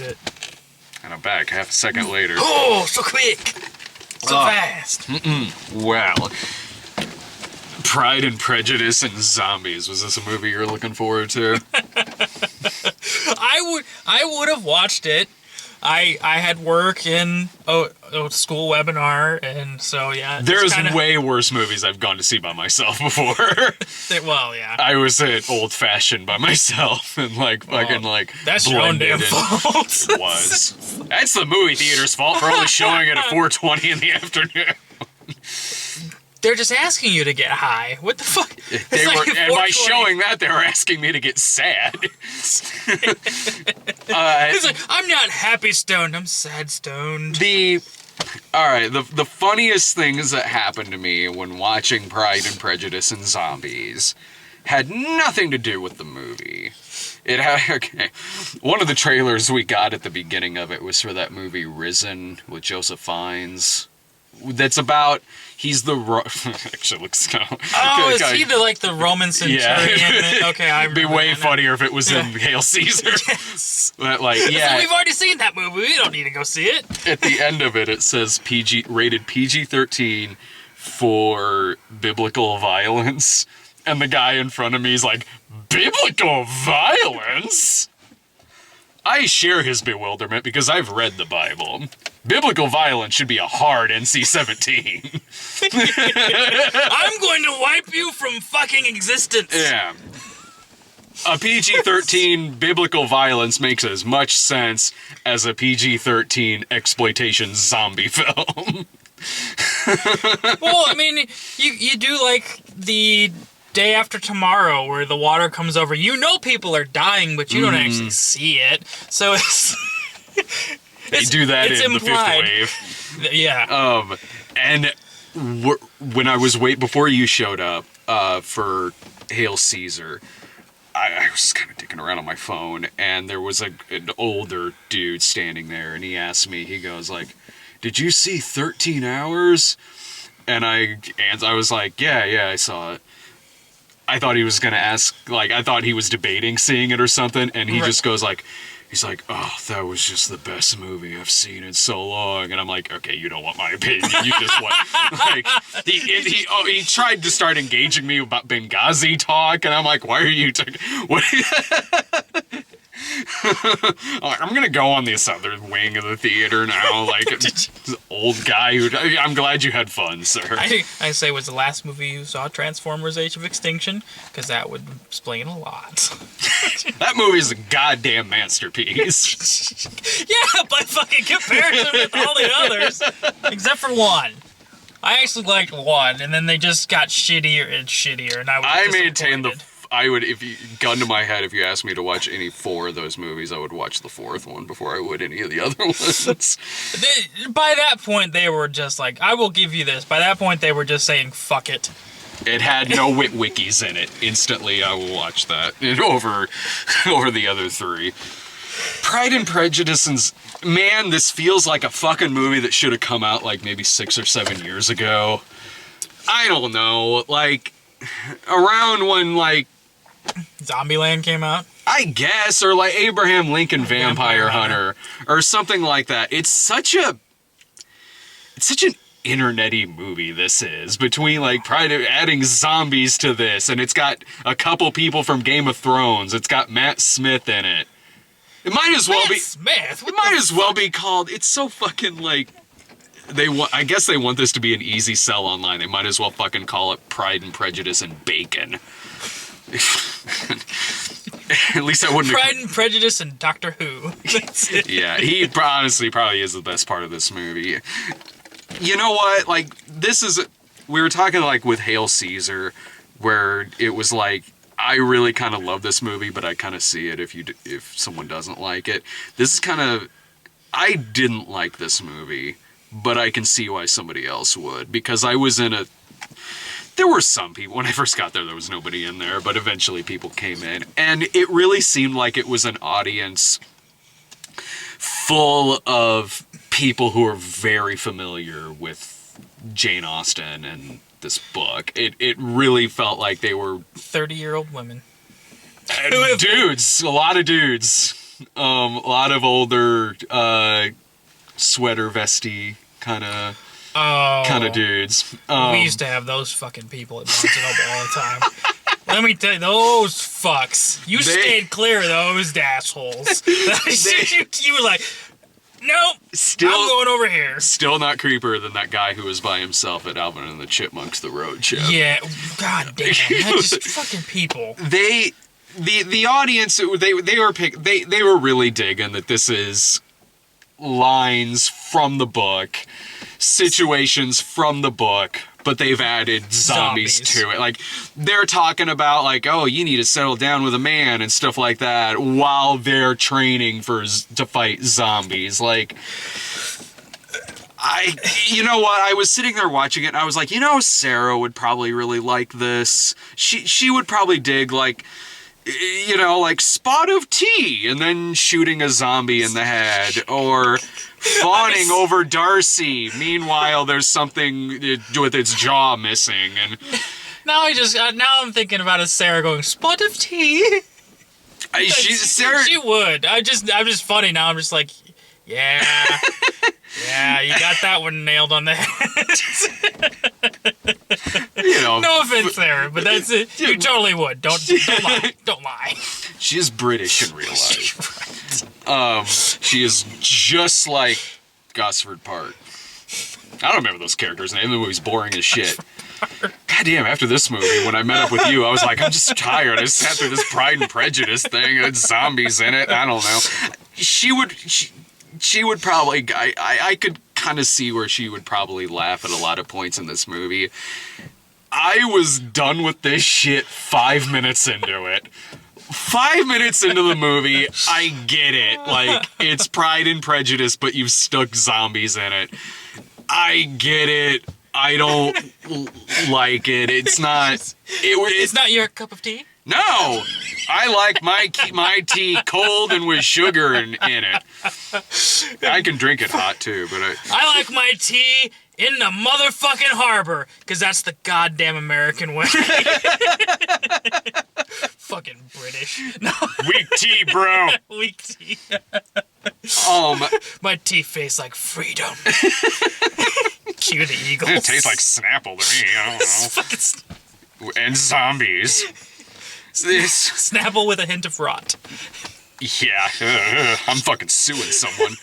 shit. And I'm back half a second later. Oh, so quick! So fast! Well, Pride and Prejudice and Zombies. Was this a movie you're looking forward to? I would have watched it. I had work in a school webinar, and so yeah. There's way worse movies I've gone to see by myself before. Well, yeah. I was at Old Fashioned by myself and that's your own damn fault. Was. That's the movie theater's fault for only showing it at 4:20 in the afternoon. They're just asking you to get high. What the fuck? And by showing that, they were asking me to get sad. He's like, I'm not happy stoned, I'm sad stoned. The funniest things that happened to me when watching Pride and Prejudice and Zombies had nothing to do with the movie. It had, one of the trailers we got at the beginning of it was for that movie Risen with Joseph Fiennes. That's about, he's the, actually looks kind of... Oh, is he the Roman centurion? Yeah. Okay, I remember. It'd be way funnier if it was in Hail Caesar. Yes. But So we've already seen that movie, we don't need to go see it. At the end of it, it says rated PG-13 for biblical violence. And the guy in front of me is like, biblical violence? I share his bewilderment because I've read the Bible. Biblical violence should be a hard NC-17. I'm going to wipe you from fucking existence. Yeah. A PG-13 biblical violence makes as much sense as a PG-13 exploitation zombie film. Well, I mean, you do like the Day After Tomorrow where the water comes over. You know people are dying, but you don't actually see it. So it's... They do that in implied. The Fifth Wave. Yeah. And when I was before you showed up for Hail Caesar, I was kind of dicking around on my phone, and there was an older dude standing there, and he asked me, he goes like, did you see 13 Hours? And I was like, yeah, I saw it. I thought he was going to ask, I thought he was debating seeing it or something, and he just goes like, he's like, oh, that was just the best movie I've seen in so long. And I'm like, okay, you don't want my opinion. You just want, he tried to start engaging me about Benghazi talk. And I'm like, why are you talking? I'm going to go on this other wing of the theater now. Old guy I'm glad you had fun, sir. I say, was the last movie you saw Transformers Age of Extinction? Because that would explain a lot. That movie is a goddamn masterpiece. Yeah, by fucking comparison with all the others. Except for one. I actually liked one, and then they just got shittier and shittier, and I maintain if you gun to my head, if you asked me to watch any four of those movies, I would watch the fourth one before I would any of the other ones. By that point, they were just like, I will give you this. By that point, they were just saying, fuck it. It had no witwickies in it. Instantly, I will watch that over the other three. Pride and Prejudice and... Man, this feels like a fucking movie that should have come out maybe 6 or 7 years ago. I don't know. Around when Zombieland came out? I guess, or Abraham Lincoln Vampire Hunter, or something like that. It's such an internet-y movie, this is, between adding zombies to this, and it's got a couple people from Game of Thrones. It's got Matt Smith in it. It might as well be called. It's so fucking I guess they want this to be an easy sell online. They might as well fucking call it Pride and Prejudice and Bacon. At least I wouldn't. Pride and Prejudice and Doctor Who. That's it. Yeah, he honestly probably is the best part of this movie. You know what? We were talking with Hail Caesar, where it was I really kind of love this movie, but I kind of see it if someone doesn't like it. This is I didn't like this movie, but I can see why somebody else would, because I was there were some people, when I first got there was nobody in there, but eventually people came in, and it really seemed like it was an audience full of people who are very familiar with Jane Austen and this book. It really felt like they were 30-year-old women. Dudes, a lot of dudes. A lot of older sweater vesty kind of dudes. We used to have those fucking people at Barnes & Noble all the time. Let me tell you, those fucks. You stayed clear of those assholes. You were like, nope, I'm going over here. Still not creepier than that guy who was by himself at Alvin and the Chipmunks The Road Trip. Yeah, god damn, that's just fucking people. The audience, they were really digging that this is lines from the book, situations from the book, but they've added zombies to it. Like, they're talking about, like, oh, you need to settle down with a man and stuff like that while they're training to fight zombies. Like, you know what? I was sitting there watching it, and I was like, you know, Sarah would probably really like this. She would probably dig, like, you know, like Spot of Tea, and then shooting a zombie in the head, or fawning over Darcy. Meanwhile, there's something with its jaw missing, and now I'm thinking about Sarah going Spot of Tea. Sarah, she would. I'm just funny now. I'm just like, yeah, yeah, you got that one nailed on the head. You know, no offense, Sarah, but that's it. You totally would. Don't lie. Don't lie. She is British in real life. Right. She is just like Gosford Park. I don't remember those characters' names. The movie's boring as shit. God damn, after this movie, when I met up with you, I was like, I'm just tired. I sat through this Pride and Prejudice thing. It had zombies in it. I don't know. She would probably... I could kind of see where she would probably laugh at a lot of points in this movie. I was done with this shit 5 minutes into it. 5 minutes into the movie, I get it. Like, it's Pride and Prejudice, but you've stuck zombies in it. I get it. I don't like it. It's not... It's not your cup of tea? No! I like my tea cold and with sugar in it. I can drink it hot, too, but I like my tea in the motherfucking harbor, because that's the goddamn American way. Fucking British. No. Weak tea, bro. Weak tea. My tea tastes like freedom. Cue the Eagles. It tastes like Snapple to me, I don't know. And zombies. Snapple with a hint of rot. Yeah, I'm fucking suing someone.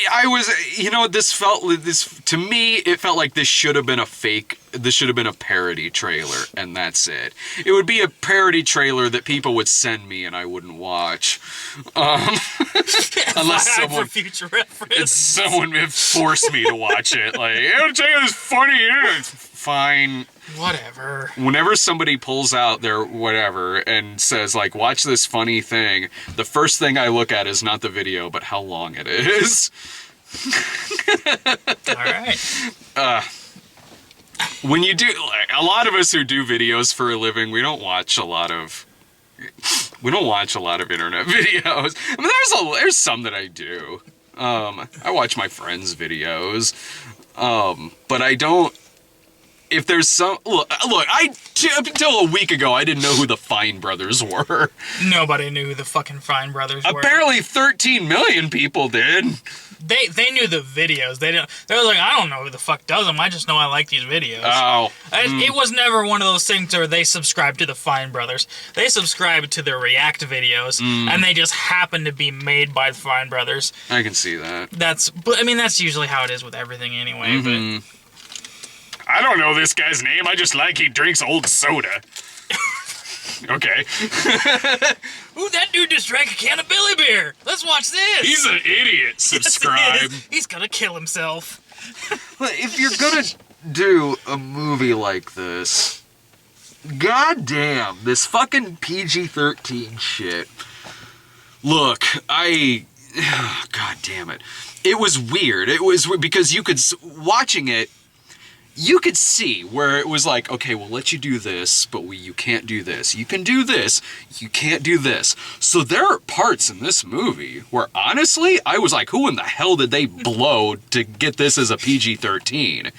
I was, you know, to me, it felt like this should have been a parody trailer, and that's it. It would be a parody trailer that people would send me and I wouldn't watch. Unless someone... for future reference. Someone would force me to watch it. Like, I'll tell you this funny, fine. Whatever. Whenever somebody pulls out their whatever and says, like, watch this funny thing, the first thing I look at is not the video, but how long it is. All right. When you do, like, a lot of us who do videos for a living, we don't watch a lot of internet videos. I mean, there's some that I do. I watch my friends' videos, but I don't. If there's some... Look, up until a week ago, I didn't know who the Fine Brothers were. Nobody knew who the fucking Fine Brothers were. Apparently 13 million people did. They knew the videos. They were like, I don't know who the fuck does them. I just know I like these videos. Oh. It was never one of those things where they subscribed to the Fine Brothers. They subscribed to their React videos, and they just happened to be made by the Fine Brothers. I can see that. That's usually how it is with everything anyway, but... I don't know this guy's name. I just like he drinks old soda. Okay. Ooh, that dude just drank a can of Billy Beer. Let's watch this. He's an idiot. Subscribe. Yes, he's gonna kill himself. If you're gonna do a movie like this, goddamn, this fucking PG-13 shit. Look, God damn it. It was weird. It was because watching it, you could see where it was like, okay, we'll let you do this, but you can't do this. You can do this, you can't do this. So there are parts in this movie where, honestly, I was like, who in the hell did they blow to get this as a PG-13?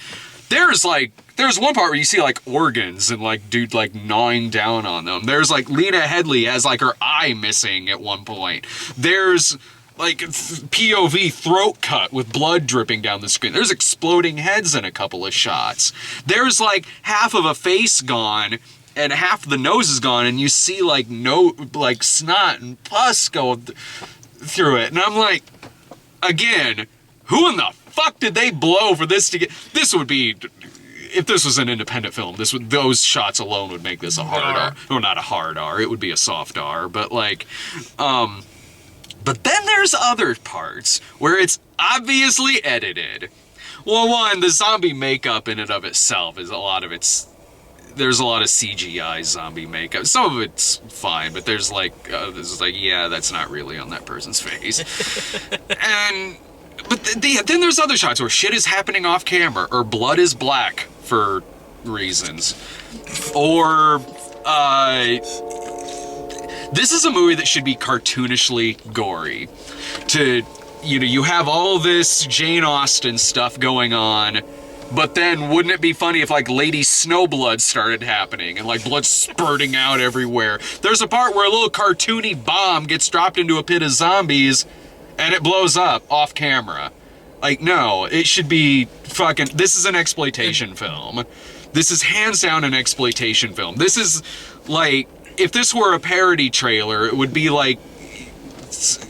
there's one part where you see like organs and like dude like gnawing down on them. There's like Lena Headey has like her eye missing at one point. There's like POV throat cut with blood dripping down the screen. There's exploding heads in a couple of shots. There's like half of a face gone and half the nose is gone, and you see like snot and pus go through it. And I'm like, again, who in the fuck did they blow for this to get? This would be, if this was an independent film, those shots alone would make this a hard R. Or not a hard R, it would be a soft R, but like, but then there's other parts where it's obviously edited. Well, one, the zombie makeup in and of itself is there's a lot of CGI zombie makeup. Some of it's fine, but there's like, yeah, that's not really on that person's face. But then there's other shots where shit is happening off camera, or blood is black for reasons. Or, this is a movie that should be cartoonishly gory. You have all this Jane Austen stuff going on, but then wouldn't it be funny if like Lady Snowblood started happening and like blood spurting out everywhere? There's a part where a little cartoony bomb gets dropped into a pit of zombies and it blows up off camera. Like, no, it should be fucking, this is an exploitation film. This is hands down an exploitation film. This is like, if this were a parody trailer, it would be like,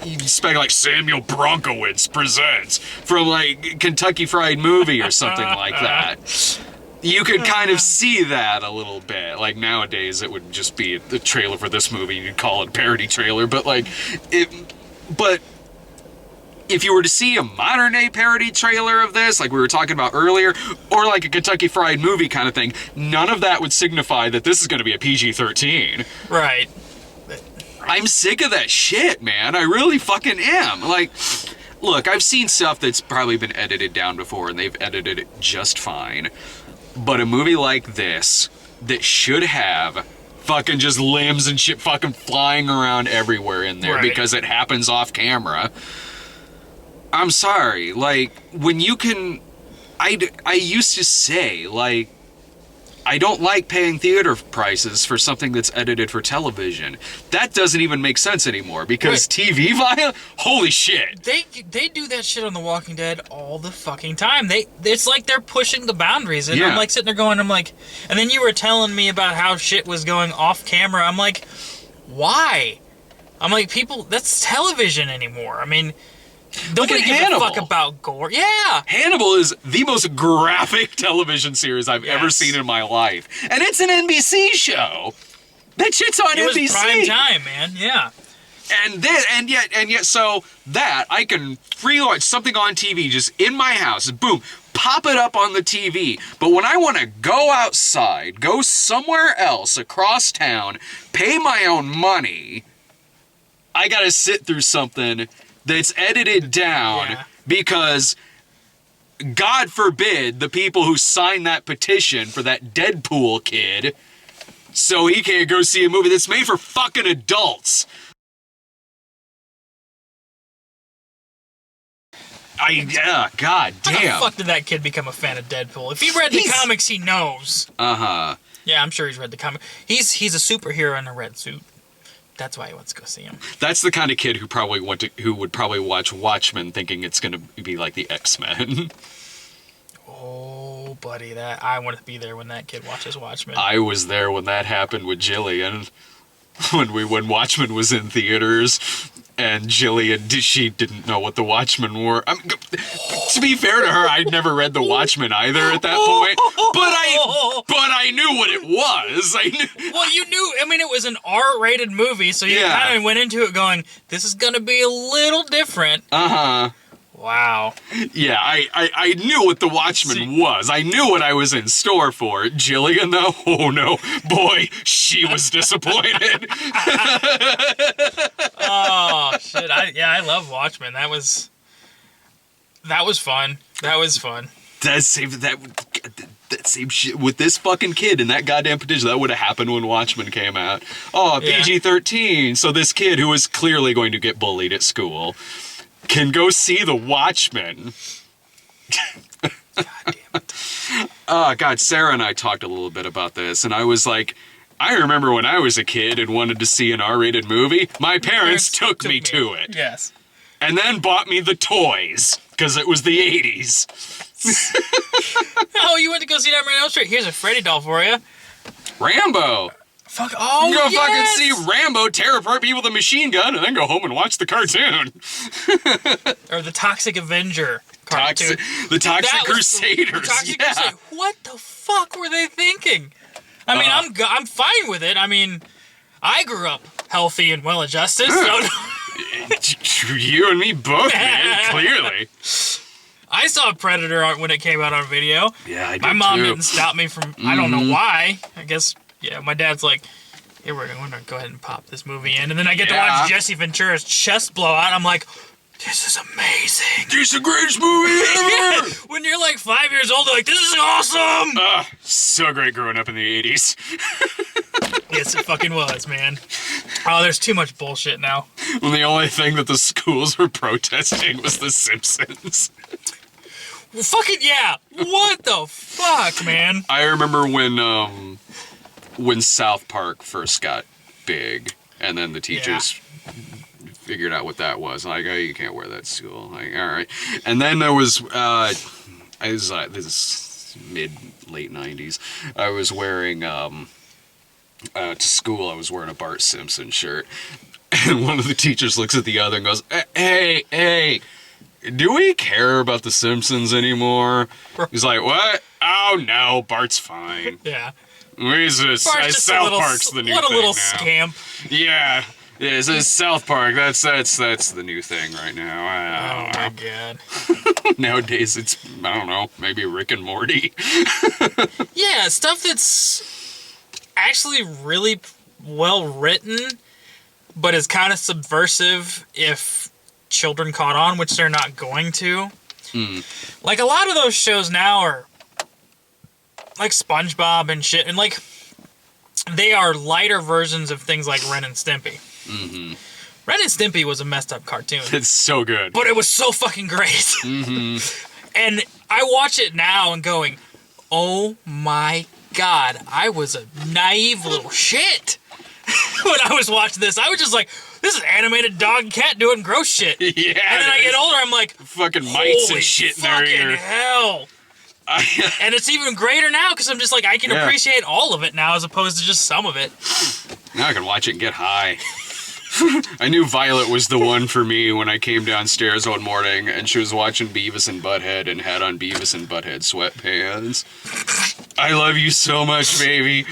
you'd expect like Samuel Bronkowitz presents from like Kentucky Fried Movie or something like that. You could kind of see that a little bit. Like nowadays it would just be the trailer for this movie, you'd call it a parody trailer, but like, but if you were to see a modern day parody trailer of this, like we were talking about earlier, or like a Kentucky Fried Movie kind of thing, none of that would signify that this is going to be a PG-13. Right. I'm sick of that shit, man. I really fucking am. Like, look, I've seen stuff that's probably been edited down before, and they've edited it just fine. But a movie like this, that should have fucking just limbs and shit fucking flying around everywhere in there, right, because it happens off camera. I'm sorry, like, when you can, I used to say, like, I don't like paying theater prices for something that's edited for television. That doesn't even make sense anymore, because right, TV violence, holy shit. They do that shit on The Walking Dead all the fucking time. It's like they're pushing the boundaries, and yeah, I'm like sitting there going, I'm like, and then you were telling me about how shit was going off camera. I'm like, why? I'm like, people, that's television anymore. I mean, nobody gives a fuck about gore. Yeah! Hannibal is the most graphic television series I've ever seen in my life. And it's an NBC show. That shit's on NBC. It was prime time, man. Yeah. And yet, so that, I can free watch something on TV just in my house. Boom. Pop it up on the TV. But when I want to go outside, go somewhere else across town, pay my own money, I gotta sit through something that's edited down because, God forbid, the people who signed that petition for that Deadpool kid, so he can't go see a movie that's made for fucking adults. God damn. How the fuck did that kid become a fan of Deadpool? If he read the comics, he knows. Uh-huh. Yeah, I'm sure he's read the comic. He's a superhero in a red suit. That's why he wants to go see him. That's the kind of kid who would probably watch Watchmen thinking it's going to be like the X-Men. Oh, buddy, I want to be there when that kid watches Watchmen. I was there when that happened with Jillian, when Watchmen was in theaters, and Jillian, she didn't know what the Watchmen were. To be fair to her, I'd never read the Watchmen either at that point, but I knew what it was. Well, you knew. I mean, it was an R-rated movie, so you kind of went into it going, "This is gonna be a little different." Wow. Yeah, I knew what the Watchmen was. I knew what I was in store for. Jillian, though, oh no, boy, she was disappointed. Oh shit! I love Watchmen. That was fun. That was fun. That same shit with this fucking kid and that goddamn petition. That would have happened when Watchmen came out. Oh, PG-13. So this kid who was clearly going to get bullied at school can go see The Watchmen. God damn it. Oh, God, Sarah and I talked a little bit about this, and I was like, I remember when I was a kid and wanted to see an R-rated movie, my parents took me to it. Yes. And then bought me the toys, because it was the 80s. Oh, you went to go see Nightmare on Elm Street? Here's a Freddy doll for you. Rambo. Fuck, oh, You go yes! fucking see Rambo tear apart people with a machine gun and then go home and watch the cartoon. Or the Toxic Avenger cartoon. The Toxic That was Crusaders. The Toxic yeah. Crusaders. What the fuck were they thinking? I mean, I'm fine with it. I mean, I grew up healthy and well-adjusted, so... You and me both, man, clearly. I saw Predator when it came out on video. Yeah, I did My mom too. didn't stop me from... I don't know why. I guess, yeah, my dad's like, hey, we're going to go ahead and pop this movie in. And then I get to watch Jesse Ventura's chest blow out. I'm like, this is amazing. This is the greatest movie ever! When you're like 5 years old, they're like, this is awesome! So great growing up in the 80s. Yes, it fucking was, man. Oh, there's too much bullshit now. When the only thing that the schools were protesting was The Simpsons. Well, fucking yeah. What the fuck, man? I remember when South Park first got big, and then the teachers figured out what that was. Like, oh, you can't wear that to school. Like, all right. And then there was, this is late 90s. I was wearing, to school, I was wearing a Bart Simpson shirt. And one of the teachers looks at the other and goes, hey, do we care about The Simpsons anymore? He's like, what? Oh, no, Bart's fine. Yeah. South Park's the new thing. What a little now. scamp. Yeah. Yeah, it says South Park. That's the new thing right now. I Oh don't my god. know. Nowadays, it's, I don't know, maybe Rick and Morty. Yeah, stuff that's actually really well written, but is kind of subversive if children caught on, which they're not going to. Like, a lot of those shows now are like SpongeBob and shit, and like, they are lighter versions of things like Ren and Stimpy. Ren and Stimpy was a messed up cartoon. It's so good. But it was so fucking great. And I watch it now and going, oh my god, I was a naive little shit when I was watching this. I was just like, this is animated dog and cat doing gross shit. Yeah. And then I get older, I'm like, fucking mites holy and shit in their fucking ear. hell. And it's even greater now because I'm just like, I can appreciate all of it now as opposed to just some of it. Now I can watch it and get high. I knew Violet was the one for me when I came downstairs one morning and she was watching Beavis and Butthead and had on Beavis and Butthead sweatpants. I love you so much, baby.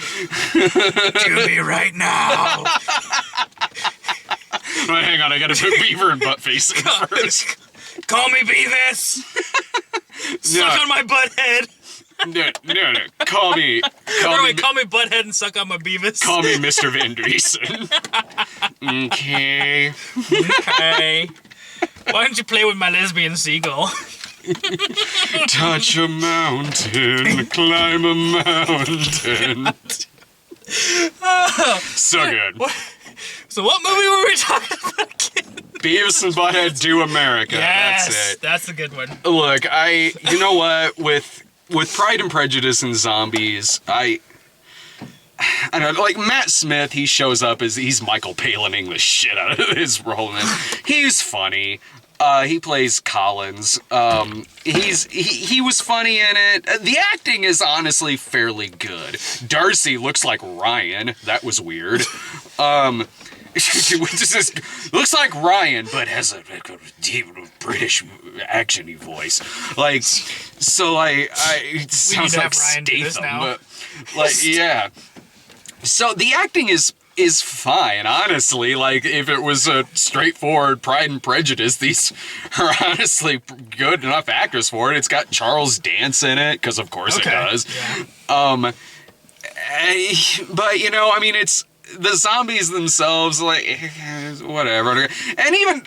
Do me right now. Wait, hang on, I gotta put Beaver and Buttface in first. Call me Beavis. Suck on my butthead. No. Call me Butthead and suck on my Beavis. Call me Mr. Van Driesen. Okay. Okay. Why don't you play with my lesbian seagull? Touch a mountain, climb a mountain. So good. So what movie were we talking about again? Beavis and Butthead Do America. Yes, That's it. that's a good one. Look, you know what? With Pride and Prejudice and zombies, I don't know, like Matt Smith, he shows up as he's Michael Palining the shit out of his role in this. He's funny. He plays Collins. He was funny in it. The acting is honestly fairly good. Darcy looks like Ryan. That was weird. Looks like Ryan, but has a deep British actiony voice. Like, so it sounds like Statham, but like, yeah. So the acting is fine, honestly. Like, if it was a straightforward Pride and Prejudice, these are honestly good enough actors for it. It's got Charles Dance in it, because of course it does. Yeah. But, you know, I mean, it's the zombies themselves, like, whatever. And even,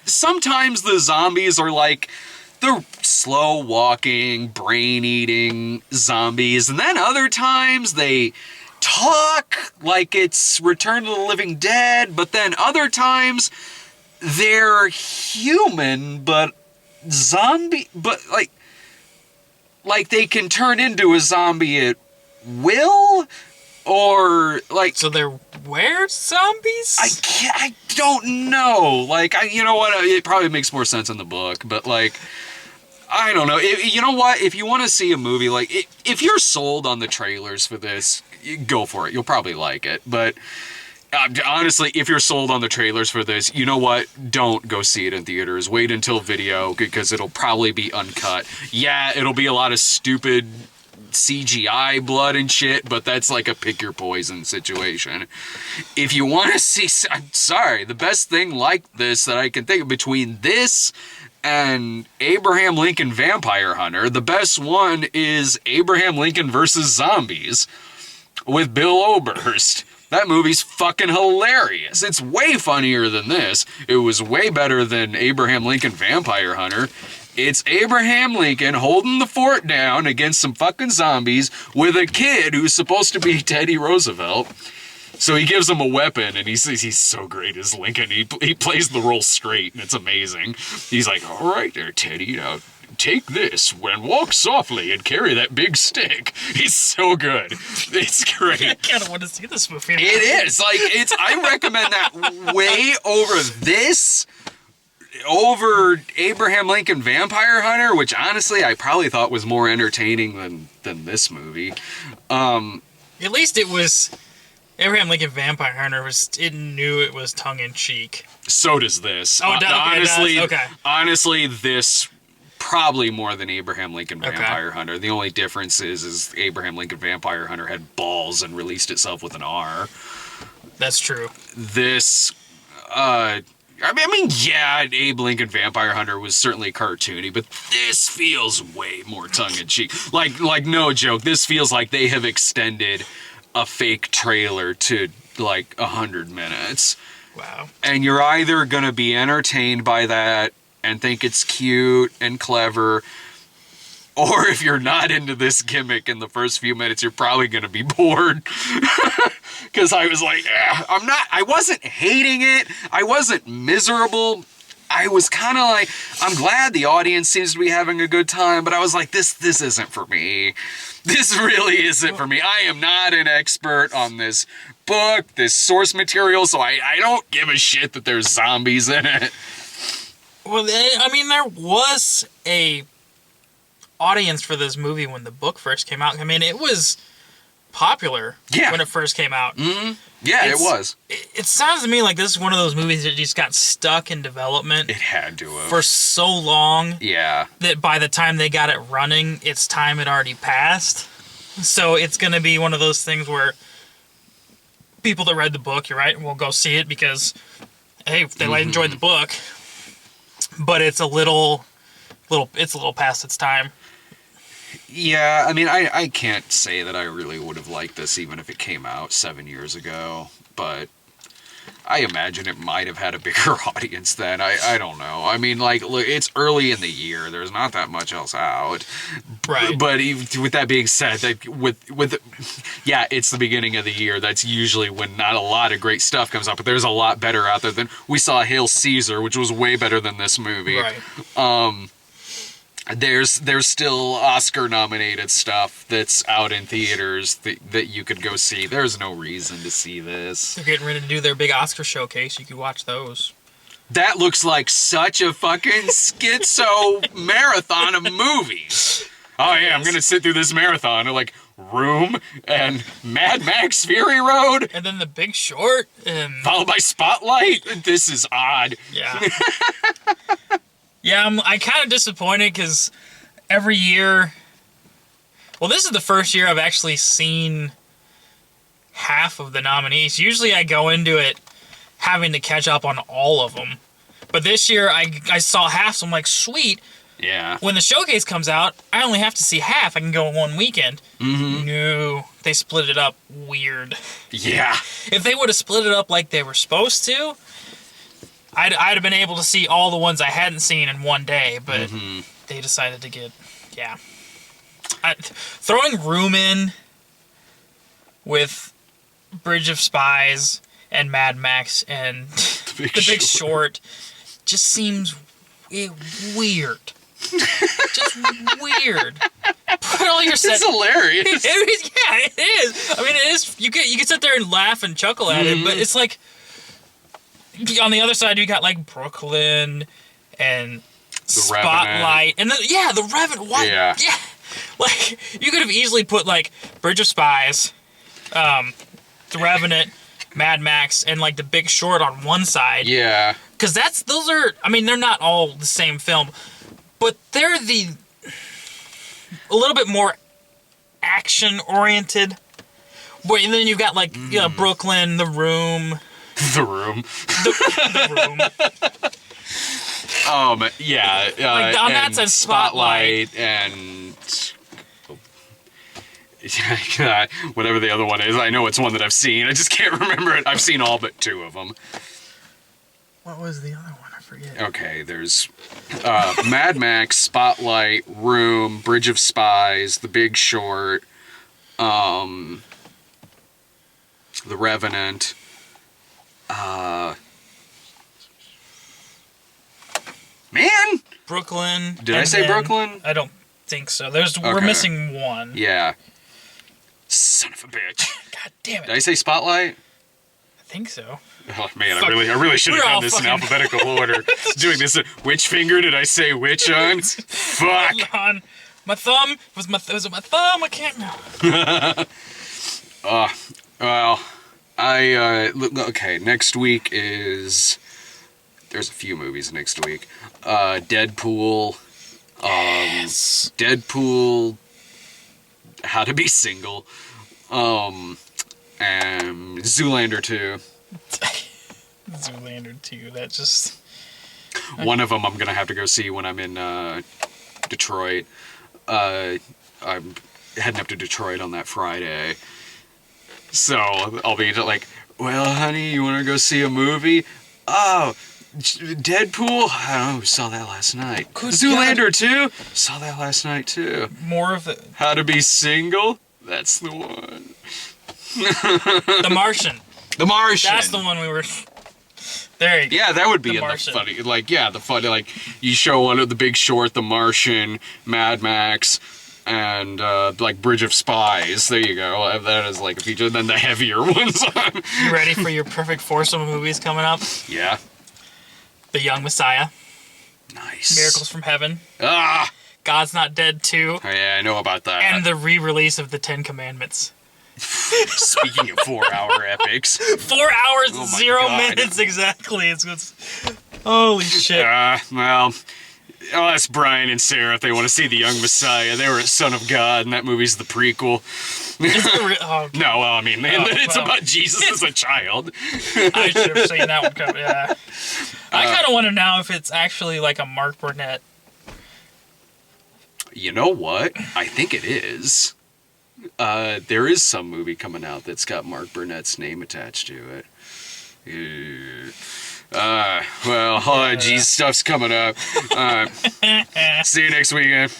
sometimes the zombies are like, they're slow-walking, brain-eating zombies, and then other times they talk like it's Return of the Living Dead, but then other times they're human, but zombie, but like, like they can turn into a zombie at will, or like. So they're were zombies? I don't know. Like, you know what? It probably makes more sense in the book, but like, I don't know. You know what? If you want to see a movie, like, if you're sold on the trailers for this, go for it. You'll probably like it. But honestly, if you're sold on the trailers for this, you know what? Don't go see it in theaters. Wait until video, because it'll probably be uncut. Yeah, it'll be a lot of stupid CGI blood and shit, but that's like a pick your poison situation. If you want to see, I'm sorry, the best thing like this that I can think of between this and Abraham Lincoln Vampire Hunter, the best one is Abraham Lincoln versus Zombies with Bill Oberst. That movie's fucking hilarious. It's way funnier than this. It was way better than Abraham Lincoln Vampire Hunter. It's Abraham Lincoln holding the fort down against some fucking zombies with a kid who's supposed to be Teddy Roosevelt. So he gives him a weapon, and he's so great as Lincoln. He plays the role straight, and it's amazing. He's like, all right there, Teddy, now take this and walk softly and carry that big stick. He's so good. It's great. I kind of want to see this movie now. It is. Like, I recommend that way over Abraham Lincoln Vampire Hunter, which honestly I probably thought was more entertaining than this movie. At least it was Abraham Lincoln Vampire Hunter it knew it was tongue in cheek. So does this. Oh, honestly, okay. Honestly, this probably more than Abraham Lincoln Vampire Hunter. The only difference is Abraham Lincoln Vampire Hunter had balls and released itself with an R. That's true. This, yeah, Abe Lincoln Vampire Hunter was certainly cartoony, but this feels way more tongue-in-cheek. Like, no joke, this feels like they have extended a fake trailer to, like, 100 minutes. Wow. And you're either going to be entertained by that and think it's cute and clever, or if you're not into this gimmick in the first few minutes, you're probably going to be bored. Because I was like, I wasn't hating it. I wasn't miserable. I was kind of like, I'm glad the audience seems to be having a good time, but I was like, this isn't for me. This really isn't for me. I am not an expert on this book, this source material, so I don't give a shit that there's zombies in it. Well, I mean, there was a audience for this movie when the book first came out. I mean, it was popular when it first came out. Mm-hmm. Yeah, it was. It sounds to me like this is one of those movies that just got stuck in development. It had to have. For so long. Yeah. That by the time they got it running, its time had already passed. So it's going to be one of those things where people that read the book, you're right, will go see it because, hey, they enjoyed the book. But it's a little past its time. Yeah, I mean, I can't say that I really would have liked this even if it came out 7 years ago, but I imagine it might have had a bigger audience then. I don't know. I mean, like, look, it's early in the year. There's not that much else out. Right. But with that being said, yeah, it's the beginning of the year. That's usually when not a lot of great stuff comes out, but there's a lot better out there than we saw Hail Caesar, which was way better than this movie. Right. There's still Oscar-nominated stuff that's out in theaters that you could go see. There's no reason to see this. They're getting ready to do their big Oscar showcase. You could watch those. That looks like such a fucking schizo marathon of movies. Oh yeah, I'm gonna sit through this marathon of like Room and Mad Max Fury Road. And then The Big Short and... followed by Spotlight. This is odd. Yeah. Yeah, I'm kind of disappointed because every year... Well, this is the first year I've actually seen half of the nominees. Usually I go into it having to catch up on all of them. But this year I saw half, so I'm like, sweet. Yeah. When the showcase comes out, I only have to see half. I can go in one weekend. Mm-hmm. No, they split it up weird. Yeah. If they would have split it up like they were supposed to... I'd have been able to see all the ones I hadn't seen in one day, but they decided to get, throwing Room in with Bridge of Spies and Mad Max and The Big Short just seems weird. Just weird. But all you're saying, It's hilarious. Yeah, it is. I mean, it is. You can sit there and laugh and chuckle at it, but it's like on the other side you got like Brooklyn and Spotlight, and the Revenant. What? Yeah. Like you could have easily put like Bridge of Spies, The Revenant, Mad Max, and like The Big Short on one side. Yeah. Because those are. I mean, they're not all the same film, but they're a little bit more action oriented. And then you've got like Brooklyn, The Room. The Room. The Room. Yeah. Like on that sense, Spotlight and whatever the other one is. I know it's one that I've seen. I just can't remember it. I've seen all but 2 of them. What was the other one? I forget. Okay, there's Mad Max, Spotlight, Room, Bridge of Spies, The Big Short, The Revenant. Man! Brooklyn. Did I say Brooklyn? I don't think so. We're missing one. Yeah. Son of a bitch. God damn it. Did I say Spotlight? I think so. Oh man, I really should have done this in alphabetical order. Doing this. Which finger did I say which on? Fuck. Hold on. My thumb was it my thumb? I can't know. Well, okay. Next week is. There's a few movies next week. Deadpool. Yes. Deadpool. How to Be Single. And Zoolander 2. Zoolander 2. That just. One of them I'm gonna have to go see when I'm in Detroit. I'm heading up to Detroit on that Friday. So I'll be like, well, honey, you want to go see a movie? Oh, Deadpool? Oh, we saw that last night. Zoolander 2? Saw that last night, too. More of it. How to Be Single? That's the one. The Martian. The Martian. That's the one we were... There you go. Yeah, that would be The in the Martian. funny. Like, yeah, the funny, like, you show one of The Big Short, The Martian, Mad Max, and, like, Bridge of Spies. There you go. That is, like, a feature. Then the heavier ones. You ready for your perfect foursome of movies coming up? Yeah. The Young Messiah. Nice. Miracles from Heaven. Ah! God's Not Dead 2. Oh, yeah, I know about that. And the re-release of the Ten Commandments. Speaking of 4-hour epics. 4 hours, Oh my 0 God. minutes exactly. It's holy shit. Well, I'll ask Brian and Sarah if they want to see The Young Messiah. They were a Son of God, and that movie's the prequel. Okay. No, well, I mean, it's about Jesus as a child. I should have seen that one coming. Yeah. I kind of want to know if it's actually like a Mark Burnett. You know what? I think it is. There is some movie coming out that's got Mark Burnett's name attached to it. Well, Jesus stuff's coming up. See you next weekend.